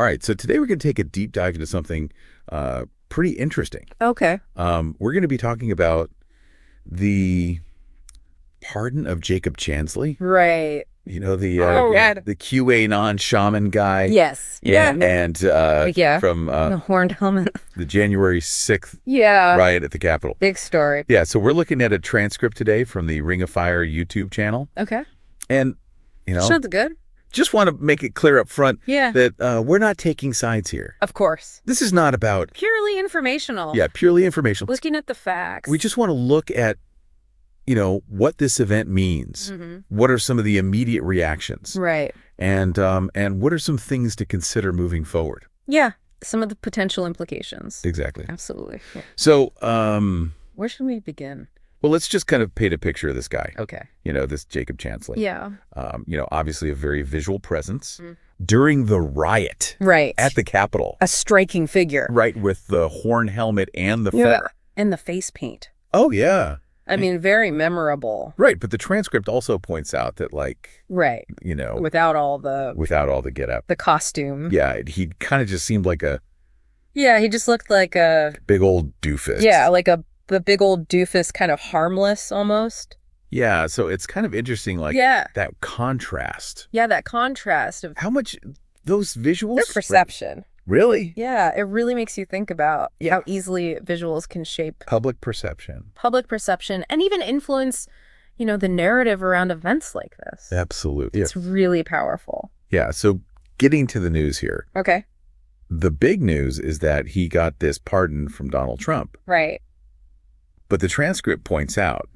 All right, so today we're going to take a deep dive into something pretty interesting. Okay. We're going to be talking about the pardon of Jacob Chansley. Right. You know, the QAnon Shaman guy. Yes. Yeah. And Yeah. from The horned helmet. the January 6th Yeah. riot at the Capitol. Big story. Yeah, so we're looking at a transcript today from the Ring of Fire YouTube channel. Okay. And, you know, Sounds good. just want to make it clear up front Yeah. that we're not taking sides here. Of course. This is not about, Purely informational. yeah, purely informational. Looking at the facts. We just want to look at, you know, what this event means. What are some of the immediate reactions? Right. And what are some things to consider moving forward? Yeah. Some of the potential implications. Exactly. Absolutely. Yeah. So, Where should we begin? well, let's just kind of paint a picture of this guy. Okay. You know, this Jacob Chansley. Yeah. You know, obviously a very visual presence during the riot Right. at the Capitol. A striking figure. Right, with the horn helmet and the feather. And the face paint. Oh, yeah. I mean, very memorable. Right, but the transcript also points out that, like, Right. you know, Without all the get up. the costume. Yeah, he kind of just seemed like a Yeah, he just looked like a big old doofus. yeah, like the big old doofus, kind of harmless almost. Yeah, so it's kind of interesting, like, Yeah. that contrast. Yeah, that contrast of How much those visuals? their perception. Really? Yeah, it really makes you think about how easily visuals can shape Public perception. public perception and even influence, you know, the narrative around events like this. Absolutely. It's really powerful. Yeah, so getting to the news here. Okay. The big news is that he got this pardon from Donald Trump. Right. But the transcript points out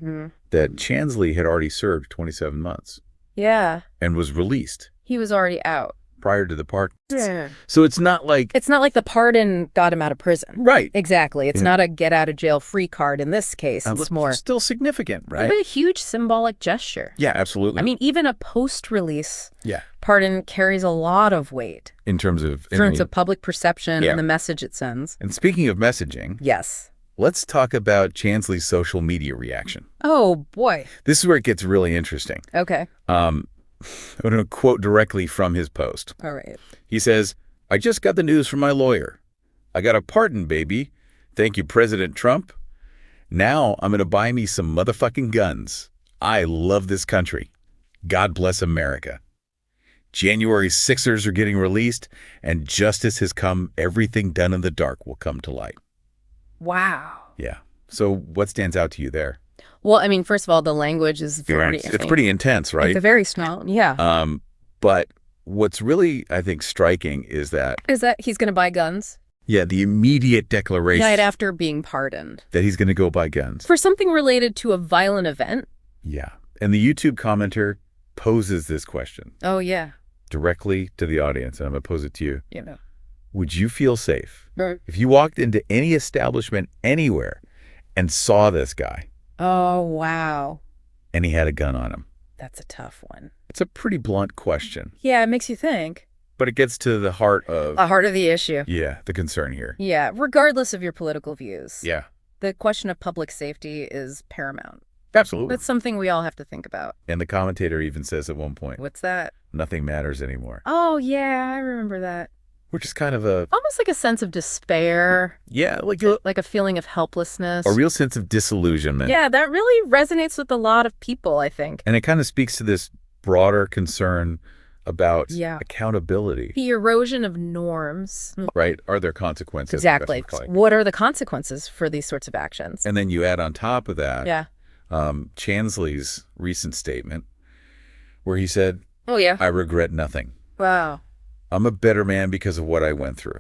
that Chansley had already served 27 months Yeah. and was released He was already out. prior to the pardon. Yeah. So it's not like... It's not like the pardon got him out of prison. Right. Exactly. It's not a get out of jail free card in this case. It's more still significant, right? a huge symbolic gesture. Yeah, absolutely. I mean, even a post-release yeah, pardon carries a lot of weight in terms of... in terms of public perception Yeah. and the message it sends. And speaking of messaging, Yes. let's talk about Chansley's social media reaction. Oh, boy. This is where it gets really interesting. Okay. I'm going to quote directly from his post. All right. He says, "I just got the news from my lawyer. I got a pardon, baby. Thank you, President Trump. Now I'm going to buy me some motherfucking guns. I love this country. God bless America. January 6ers are getting released, and justice has come. Everything done in the dark will come to light." Wow. Yeah. So what stands out to you there? Well, I mean, first of all, the language is very... It's pretty intense, right? It's a very strong, yeah. But what's really, I think, striking is that, Is that he's going to buy guns? yeah, the immediate declaration Night after being pardoned. that he's going to go buy guns. For something related to a violent event? Yeah. And the YouTube commenter poses this question Oh, yeah. directly to the audience, and I'm going to pose it to you. You know. Would you feel safe Right. if you walked into any establishment anywhere and saw this guy Oh, wow. and he had a gun on him? That's a tough one. It's a pretty blunt question, Yeah, it makes you think. but it gets to the heart of, The heart of the issue. yeah, the concern here. Yeah, regardless of your political views. Yeah, The question of public safety is paramount. absolutely. That's something we all have to think about. And the commentator even says at one point, What's that? nothing matters anymore, Oh, yeah, I remember that. which is kind of a, Almost like a sense of despair, yeah, like like a feeling of helplessness. a real sense of disillusionment. Yeah, that really resonates with a lot of people, I think. And it kind of speaks to this broader concern about Yeah. accountability, The erosion of norms. right? Are there consequences? Exactly. That's what it's like. What are the consequences for these sorts of actions? And then you add on top of that, Yeah. Chansley's recent statement where he said, Oh, yeah. "I regret nothing. Wow. I'm a better man because of what I went through."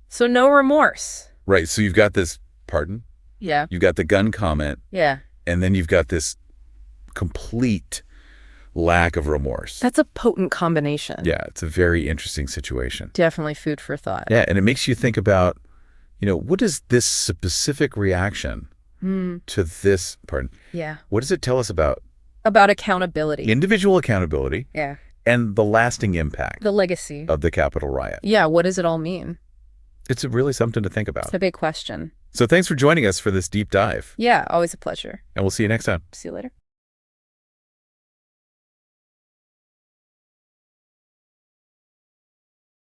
So no remorse. Right. So you've got this pardon, Yeah. you've got the gun comment, Yeah. and then you've got this complete lack of remorse. That's a potent combination. Yeah, it's a very interesting situation. Definitely food for thought. Yeah, and it makes you think about, you know, what is this specific reaction to this, pardon, Yeah. what does it tell us about About accountability. individual accountability Yeah. and the lasting impact The legacy. of the Capitol riot? Yeah. What does it all mean? It's really something to think about. It's a big question. So thanks for joining us for this deep dive, Yeah. Always a pleasure. and we'll see you next time. See you later.